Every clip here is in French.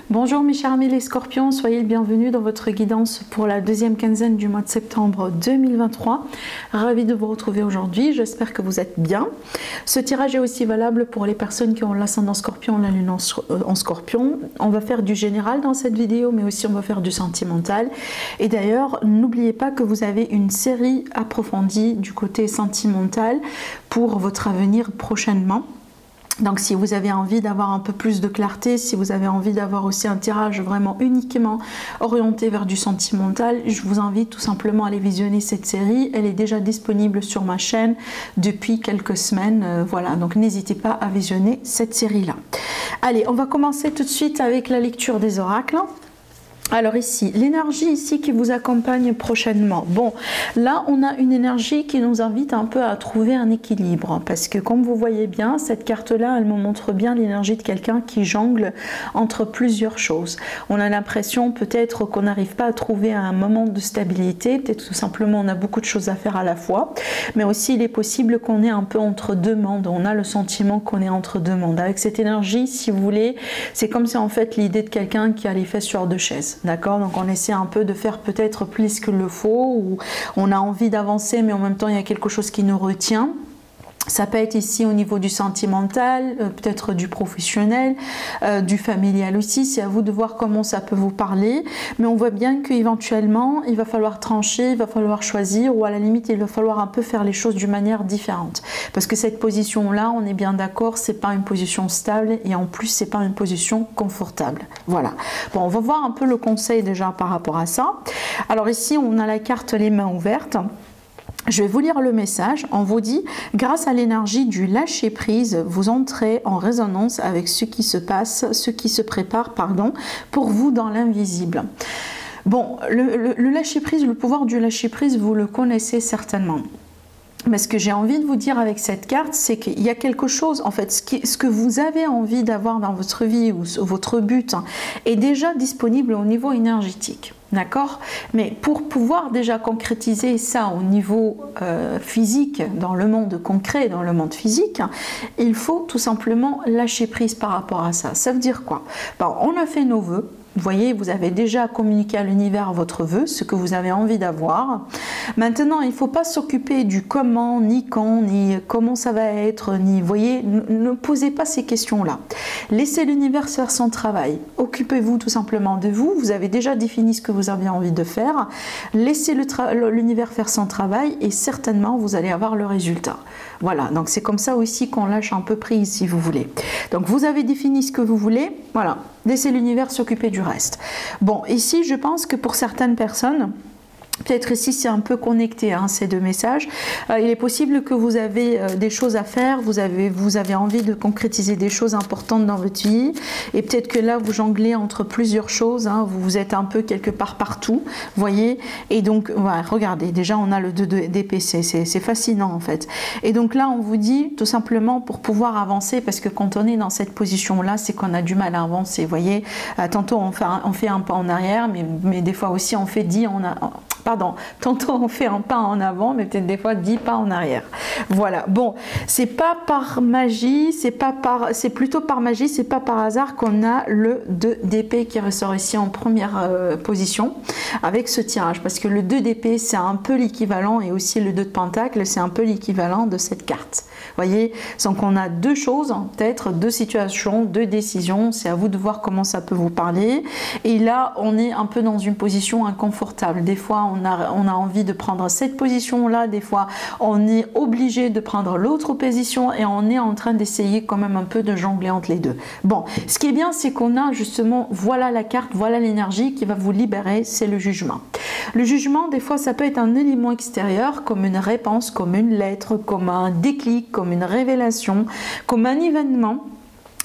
Bonjour mes chers amis les scorpions, soyez les bienvenus dans votre guidance pour la deuxième quinzaine du mois de septembre 2023. Ravi de vous retrouver aujourd'hui, j'espère que vous êtes bien. Ce tirage est aussi valable pour les personnes qui ont l'ascendant scorpion, la lune en scorpion. On va faire du général dans cette vidéo, mais aussi on va faire du sentimental. Et d'ailleurs, n'oubliez pas que vous avez une série approfondie du côté sentimental pour votre avenir prochainement. Donc si vous avez envie d'avoir un peu plus de clarté, si vous avez envie d'avoir aussi un tirage vraiment uniquement orienté vers du sentimental, je vous invite tout simplement à aller visionner cette série. Elle est déjà disponible sur ma chaîne depuis quelques semaines. Voilà, donc n'hésitez pas à visionner cette série-là. Allez, on va commencer tout de suite avec la lecture des oracles. Alors ici, l'énergie ici qui vous accompagne prochainement. Bon, là on a une énergie qui nous invite un peu à trouver un équilibre. Parce que comme vous voyez bien, cette carte-là, elle me montre bien l'énergie de quelqu'un qui jongle entre plusieurs choses. On a l'impression peut-être qu'on n'arrive pas à trouver un moment de stabilité. Peut-être tout simplement on a beaucoup de choses à faire à la fois. Mais aussi il est possible qu'on est un peu entre deux mondes. On a le sentiment qu'on est entre deux mondes. Avec cette énergie, si vous voulez, c'est comme si en fait l'idée de quelqu'un qui a les fesses sur deux chaises. D'accord, donc on essaie un peu de faire peut-être plus qu'il le faut, ou on a envie d'avancer mais en même temps il y a quelque chose qui nous retient. Ça peut être ici au niveau du sentimental, peut-être du professionnel, du familial aussi. C'est à vous de voir comment ça peut vous parler. Mais on voit bien qu'éventuellement, il va falloir trancher, il va falloir choisir, ou à la limite, il va falloir un peu faire les choses d'une manière différente. Parce que cette position-là, on est bien d'accord, c'est pas une position stable et en plus, c'est pas une position confortable. Voilà. Bon, on va voir un peu le conseil déjà par rapport à ça. Alors ici, on a la carte les mains ouvertes. Je vais vous lire le message. On vous dit, grâce à l'énergie du lâcher-prise, vous entrez en résonance avec ce qui se passe, ce qui se prépare, pardon, pour vous dans l'invisible. Bon, le lâcher-prise, le pouvoir du lâcher-prise, vous le connaissez certainement. Mais ce que j'ai envie de vous dire avec cette carte, c'est qu'il y a quelque chose, en fait, ce que vous avez envie d'avoir dans votre vie ou votre but est déjà disponible au niveau énergétique. D'accord? Mais pour pouvoir déjà concrétiser ça au niveau physique, dans le monde concret, dans le monde physique, il faut tout simplement lâcher prise par rapport à ça. Ça veut dire quoi? Bon, on a fait nos vœux. Vous voyez, vous avez déjà communiqué à l'univers votre vœu, ce que vous avez envie d'avoir. Maintenant, il ne faut pas s'occuper du comment, ni quand, ni comment ça va être, ni, vous voyez, ne posez pas ces questions-là. Laissez l'univers faire son travail. Occupez-vous tout simplement de vous. Vous avez déjà défini ce que vous avez envie de faire. Laissez l'univers faire son travail et certainement, vous allez avoir le résultat. Voilà, donc c'est comme ça aussi qu'on lâche un peu prise, si vous voulez. Donc, vous avez défini ce que vous voulez. Voilà, laissez l'univers s'occuper du reste. Bon, ici, je pense que pour certaines personnes, peut-être ici c'est un peu connecté ces deux messages. Il est possible que vous avez des choses à faire, vous avez envie de concrétiser des choses importantes dans votre vie et peut-être que là vous jonglez entre plusieurs choses, vous êtes un peu quelque part partout, vous voyez, et donc voilà, regardez, déjà on a le 2 d'épée, c'est fascinant en fait. Et donc là on vous dit tout simplement pour pouvoir avancer, parce que quand on est dans cette position là, c'est qu'on a du mal à avancer, vous voyez, tantôt on fait un pas en arrière, mais des fois aussi on fait tantôt on fait un pas en avant, mais peut-être des fois 10 pas en arrière. Voilà, bon, c'est pas par magie, c'est plutôt par magie, c'est pas par hasard qu'on a le 2 d'épée qui ressort ici en première position avec ce tirage, parce que le 2 d'épée c'est un peu l'équivalent, et aussi le 2 de pentacle c'est un peu l'équivalent de cette carte. Vous voyez, donc on a deux choses, peut-être deux situations, deux décisions, c'est à vous de voir comment ça peut vous parler. Et là, on est un peu dans une position inconfortable. Des fois, on a envie de prendre cette position-là, des fois, on est obligé de prendre l'autre position et on est en train d'essayer quand même un peu de jongler entre les deux. Bon, ce qui est bien, c'est qu'on a justement, voilà la carte, voilà l'énergie qui va vous libérer, c'est le jugement. Le jugement, des fois, ça peut être un élément extérieur, comme une réponse, comme une lettre, comme un déclic, comme une révélation, comme un événement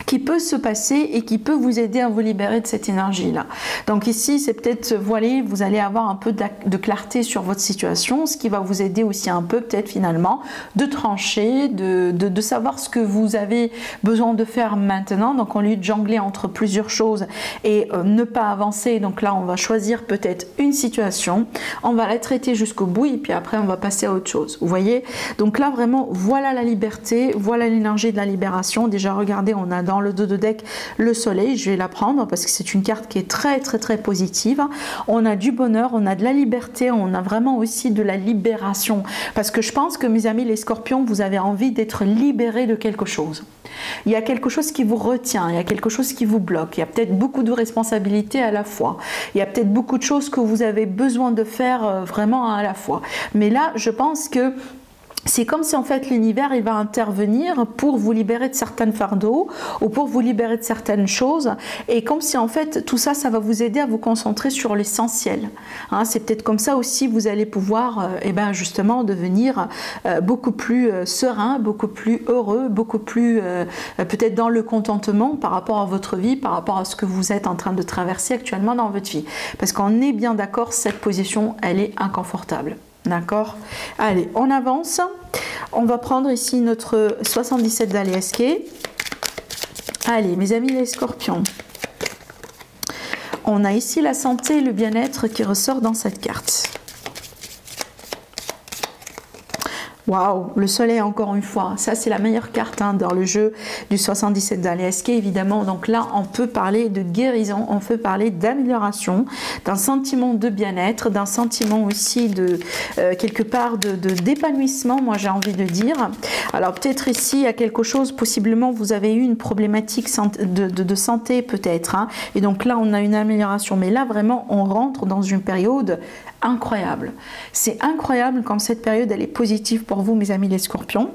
qui peut se passer et qui peut vous aider à vous libérer de cette énergie-là. Donc ici, c'est peut-être, voilà, vous allez avoir un peu de clarté sur votre situation, ce qui va vous aider aussi un peu, peut-être finalement, de trancher, de savoir ce que vous avez besoin de faire maintenant. Donc, au lieu de jongler entre plusieurs choses et ne pas avancer, donc là, on va choisir peut-être une situation, on va la traiter jusqu'au bout et puis après, on va passer à autre chose. Vous voyez? Donc là, vraiment, voilà la liberté, voilà l'énergie de la libération. Déjà, regardez, on a dans le dos de deck le soleil. Je vais la prendre parce que c'est une carte qui est très positive. On a du bonheur, on a de la liberté, on a vraiment aussi de la libération. Parce que je pense que mes amis les scorpions, vous avez envie d'être libérés de quelque chose. Il y a quelque chose qui vous retient, il y a quelque chose qui vous bloque, il y a peut-être beaucoup de responsabilités à la fois, il y a peut-être beaucoup de choses que vous avez besoin de faire vraiment à la fois. Mais là, je pense que c'est comme si en fait l'univers il va intervenir pour vous libérer de certains fardeaux ou pour vous libérer de certaines choses, et comme si en fait tout ça, ça va vous aider à vous concentrer sur l'essentiel. Hein, c'est peut-être comme ça aussi vous allez pouvoir justement devenir beaucoup plus serein, beaucoup plus heureux, beaucoup plus peut-être dans le contentement par rapport à votre vie, par rapport à ce que vous êtes en train de traverser actuellement dans votre vie. Parce qu'on est bien d'accord, cette position elle est inconfortable. D'accord? Allez, on avance. On va prendre ici notre 77 d'Aliaske. Allez, mes amis les scorpions. On a ici la santé et le bien-être qui ressort dans cette carte. Waouh, le soleil encore une fois, ça c'est la meilleure carte dans le jeu du 77 d'Aliaske évidemment. Donc là on peut parler de guérison, on peut parler d'amélioration, d'un sentiment de bien-être, d'un sentiment aussi de quelque part d'épanouissement, moi j'ai envie de dire. Alors peut-être ici il y a quelque chose, possiblement vous avez eu une problématique de santé peut-être, hein, et donc là on a une amélioration, mais là vraiment on rentre dans une période incroyable. C'est incroyable comme cette période elle est positive pour vous mes amis les scorpions.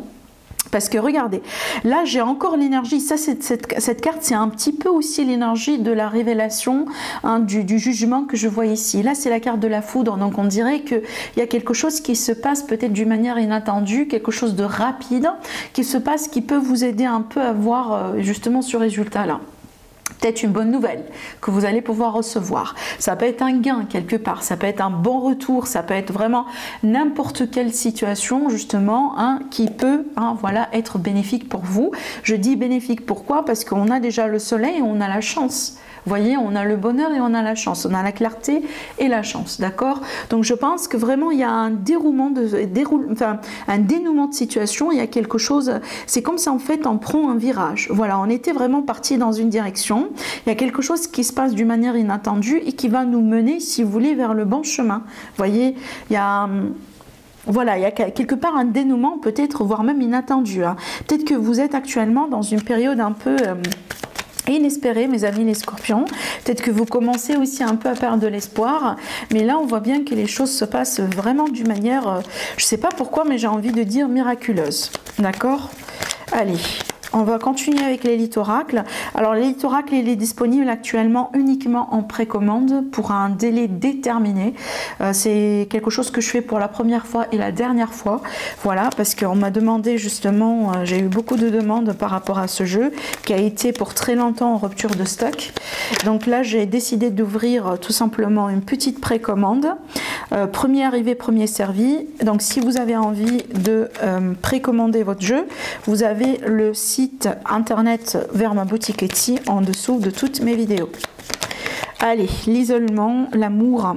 Parce que regardez, là j'ai encore l'énergie, ça cette carte c'est un petit peu aussi l'énergie de la révélation, hein, du jugement que je vois ici. Là c'est la carte de la foudre, donc on dirait qu'il y a quelque chose qui se passe peut-être d'une manière inattendue, quelque chose de rapide qui se passe, qui peut vous aider un peu à voir justement ce résultat là. Peut-être une bonne nouvelle que vous allez pouvoir recevoir. Ça peut être un gain quelque part, ça peut être un bon retour, ça peut être vraiment n'importe quelle situation justement qui peut voilà, être bénéfique pour vous. Je dis bénéfique pourquoi? Parce qu'on a déjà le soleil et on a la chance. Vous voyez, on a le bonheur et on a la chance, on a la clarté et la chance, d'accord? Donc je pense que vraiment il y a un dénouement de situation, il y a quelque chose, c'est comme ça en fait on prend un virage. Voilà, on était vraiment parti dans une direction, il y a quelque chose qui se passe d'une manière inattendue et qui va nous mener, si vous voulez, vers le bon chemin. Vous voyez, il y a... Voilà, il y a quelque part un dénouement peut-être, voire même inattendu. Hein. Peut-être que vous êtes actuellement dans une période un peu... inespéré mes amis les scorpions, peut-être que vous commencez aussi un peu à perdre de l'espoir, mais là on voit bien que les choses se passent vraiment d'une manière, je sais pas pourquoi, mais j'ai envie de dire miraculeuse, d'accord? Allez, on va continuer avec l'élite oracle. Alors l'élite oracle il est disponible actuellement uniquement en précommande pour un délai déterminé. C'est quelque chose que je fais pour la première fois et la dernière fois. Voilà, parce qu'on m'a demandé justement, j'ai eu beaucoup de demandes par rapport à ce jeu qui a été pour très longtemps en rupture de stock. Donc là j'ai décidé d'ouvrir tout simplement une petite précommande. Premier arrivé, premier servi. Donc si vous avez envie de précommander votre jeu, vous avez le site internet vers ma boutique Etsy en dessous de toutes mes vidéos. Allez, l'isolement, l'amour.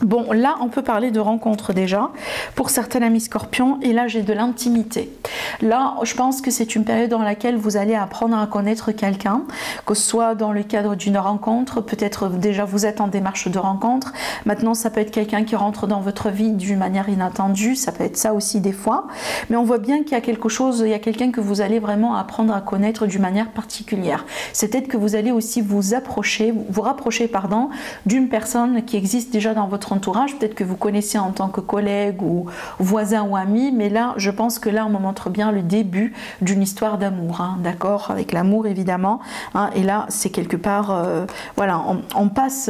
Bon, là, on peut parler de rencontres déjà, pour certains amis scorpions, et là, j'ai de l'intimité. Là, je pense que c'est une période dans laquelle vous allez apprendre à connaître quelqu'un, que ce soit dans le cadre d'une rencontre, peut-être déjà vous êtes en démarche de rencontre, maintenant ça peut être quelqu'un qui rentre dans votre vie d'une manière inattendue, ça peut être ça aussi des fois, mais on voit bien qu'il y a quelque chose, il y a quelqu'un que vous allez vraiment apprendre à connaître d'une manière particulière. C'est peut-être que vous allez aussi vous rapprocher, d'une personne qui existe déjà dans votre entourage, peut-être que vous connaissez en tant que collègue ou voisin ou ami, mais là je pense que là on me montre bien le début d'une histoire d'amour, hein, d'accord, avec l'amour évidemment, hein, et là c'est quelque part voilà, on passe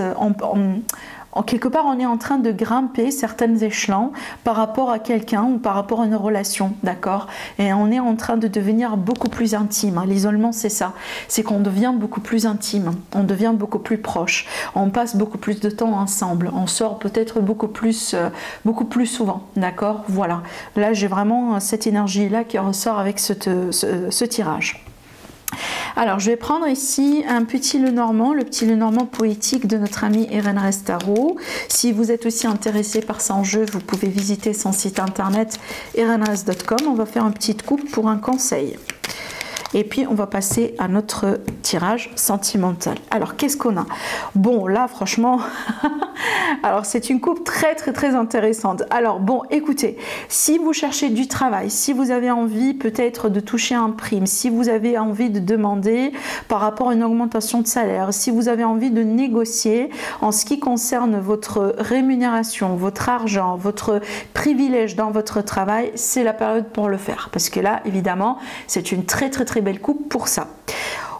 quelque part on est en train de grimper certains échelons par rapport à quelqu'un ou par rapport à une relation, d'accord, et on est en train de devenir beaucoup plus intime. L'isolement c'est ça, c'est qu'on devient beaucoup plus intime, on devient beaucoup plus proche, on passe beaucoup plus de temps ensemble, on sort peut-être beaucoup plus souvent, d'accord, voilà, là j'ai vraiment cette énergie là qui ressort avec ce tirage. Alors je vais prendre ici un petit Lenormand, le petit Lenormand poétique de notre ami Erenrez Tarot. Si vous êtes aussi intéressé par son jeu, vous pouvez visiter son site internet erenrez.com. On va faire une petite coupe pour un conseil. Et puis on va passer à notre tirage sentimental. Alors qu'est-ce qu'on a? Bon, là franchement, alors c'est une coupe très intéressante. Alors bon, écoutez, si vous cherchez du travail, si vous avez envie peut-être de toucher un prime, si vous avez envie de demander par rapport à une augmentation de salaire, si vous avez envie de négocier en ce qui concerne votre rémunération, votre argent, votre privilège dans votre travail, c'est la période pour le faire. Parce que là, évidemment, c'est une très belle coupe pour ça.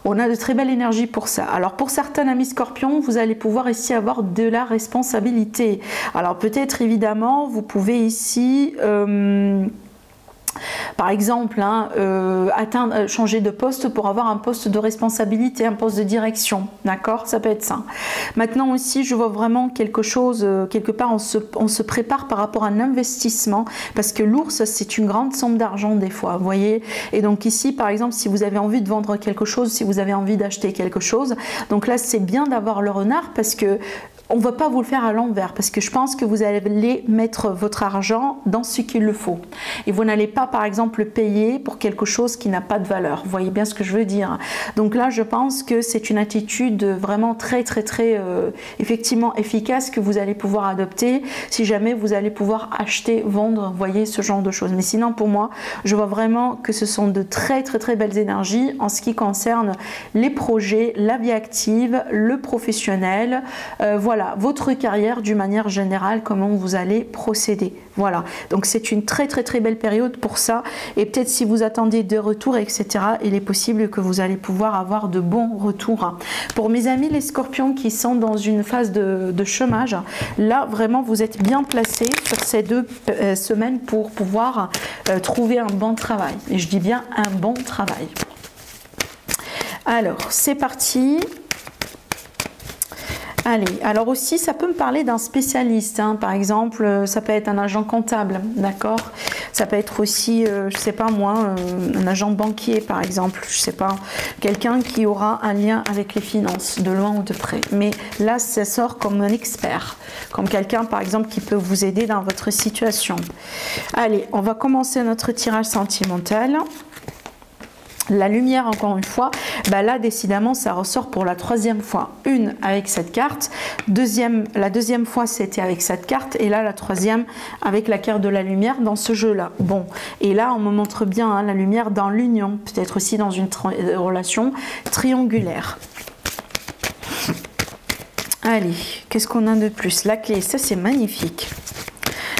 On a de très belles énergies pour ça. Alors pour certains amis scorpions, vous allez pouvoir ici avoir de la responsabilité. Alors peut-être évidemment, vous pouvez ici... par exemple, changer de poste pour avoir un poste de responsabilité, un poste de direction, d'accord? Ça peut être ça. Maintenant aussi, je vois vraiment quelque chose, quelque part, on se prépare par rapport à un investissement, parce que l'ours, c'est une grande somme d'argent des fois, vous voyez? Et donc ici, par exemple, si vous avez envie de vendre quelque chose, si vous avez envie d'acheter quelque chose, donc là, c'est bien d'avoir le renard, parce que on ne va pas vous le faire à l'envers parce que je pense que vous allez mettre votre argent dans ce qu'il le faut. Et vous n'allez pas, par exemple, payer pour quelque chose qui n'a pas de valeur. Vous voyez bien ce que je veux dire. Donc là, je pense que c'est une attitude vraiment très effectivement efficace que vous allez pouvoir adopter si jamais vous allez pouvoir acheter, vendre, vous voyez, ce genre de choses. Mais sinon, pour moi, je vois vraiment que ce sont de très belles énergies en ce qui concerne les projets, la vie active, le professionnel, voilà, votre carrière d'une manière générale, comment vous allez procéder. Voilà, donc c'est une très belle période pour ça. Et peut-être si vous attendez des retours, etc., il est possible que vous allez pouvoir avoir de bons retours. Pour mes amis les scorpions qui sont dans une phase de chômage, là vraiment vous êtes bien placés sur ces 2 semaines pour pouvoir trouver un bon travail. Et je dis bien un bon travail. Alors, c'est parti. Allez, alors aussi, ça peut me parler d'un spécialiste, hein. Par exemple, ça peut être un agent comptable, d'accord? Ça peut être aussi, je sais pas moi, un agent banquier, par exemple, je sais pas, quelqu'un qui aura un lien avec les finances, de loin ou de près. Mais là, ça sort comme un expert, comme quelqu'un, par exemple, qui peut vous aider dans votre situation. Allez, on va commencer notre tirage sentimental. La lumière, encore une fois, bah là décidément ça ressort pour la 3e fois. Une avec cette carte, la deuxième fois c'était avec cette carte et là la 3e avec la carte de la lumière dans ce jeu là. Bon, et là on me montre bien hein, la lumière dans l'union, peut-être aussi dans une relation triangulaire. Allez, qu'est-ce qu'on a de plus? La clé, ça c'est magnifique.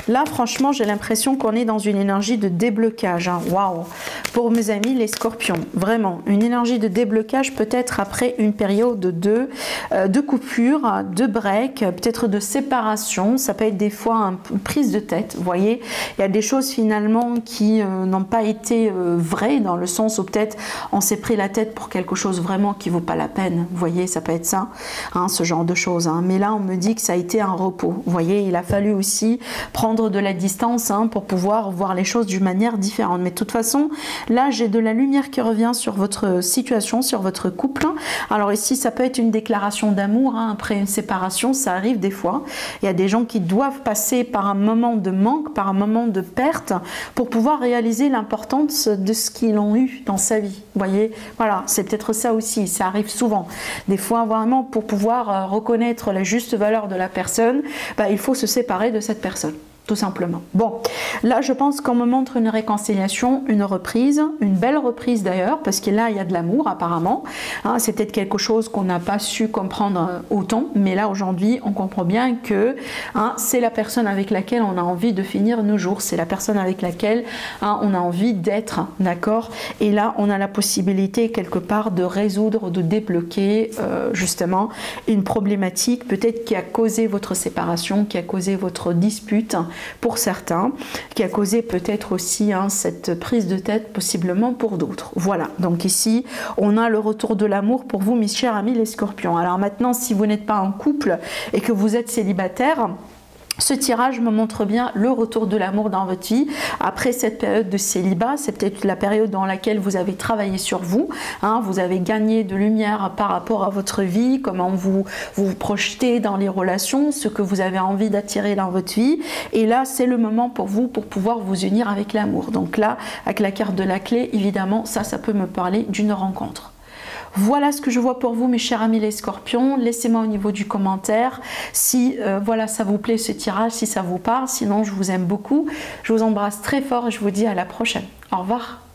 Là, franchement, j'ai l'impression qu'on est dans une énergie de déblocage. Hein. Waouh! Pour mes amis, les scorpions, vraiment, une énergie de déblocage peut-être après une période de coupure, de break, peut-être de séparation. Ça peut être des fois une prise de tête. Vous voyez, il y a des choses finalement qui n'ont pas été vraies, dans le sens où peut-être on s'est pris la tête pour quelque chose vraiment qui ne vaut pas la peine. Vous voyez, ça peut être ça, hein, ce genre de choses. Hein. Mais là, on me dit que ça a été un repos. Vous voyez, il a fallu aussi prendre de la distance hein, pour pouvoir voir les choses d'une manière différente. Mais de toute façon, là, j'ai de la lumière qui revient sur votre situation, sur votre couple. Alors ici, ça peut être une déclaration d'amour hein, après une séparation, ça arrive des fois. Il y a des gens qui doivent passer par un moment de manque, par un moment de perte pour pouvoir réaliser l'importance de ce qu'ils ont eu dans sa vie. Vous voyez, voilà, c'est peut-être ça aussi, ça arrive souvent. Des fois, vraiment, pour pouvoir reconnaître la juste valeur de la personne, bah, il faut se séparer de cette personne. Tout simplement. Bon, là je pense qu'on me montre une réconciliation, une reprise, une belle reprise d'ailleurs, parce que là il y a de l'amour apparemment. Hein, c'est peut-être quelque chose qu'on n'a pas su comprendre autant, mais là aujourd'hui on comprend bien que hein, c'est la personne avec laquelle on a envie de finir nos jours, c'est la personne avec laquelle hein, on a envie d'être, d'accord? Et là on a la possibilité quelque part de résoudre, de débloquer justement une problématique peut-être qui a causé votre séparation, qui a causé votre dispute, pour certains, qui a causé peut-être aussi hein, cette prise de tête possiblement pour d'autres. Voilà, donc ici on a le retour de l'amour pour vous mes chers amis les scorpions. Alors maintenant si vous n'êtes pas en couple et que vous êtes célibataire, Ce tirage me montre bien le retour de l'amour dans votre vie après cette période de célibat. C'est peut-être la période dans laquelle vous avez travaillé sur vous, hein, vous avez gagné de lumière par rapport à votre vie, comment vous projetez dans les relations, ce que vous avez envie d'attirer dans votre vie. Et là, c'est le moment pour vous pour pouvoir vous unir avec l'amour. Donc là, avec la carte de la clé, évidemment, ça peut me parler d'une rencontre. Voilà ce que je vois pour vous, mes chers amis les scorpions. Laissez-moi au niveau du commentaire si voilà, ça vous plaît ce tirage, si ça vous parle. Sinon, je vous aime beaucoup. Je vous embrasse très fort et je vous dis à la prochaine. Au revoir.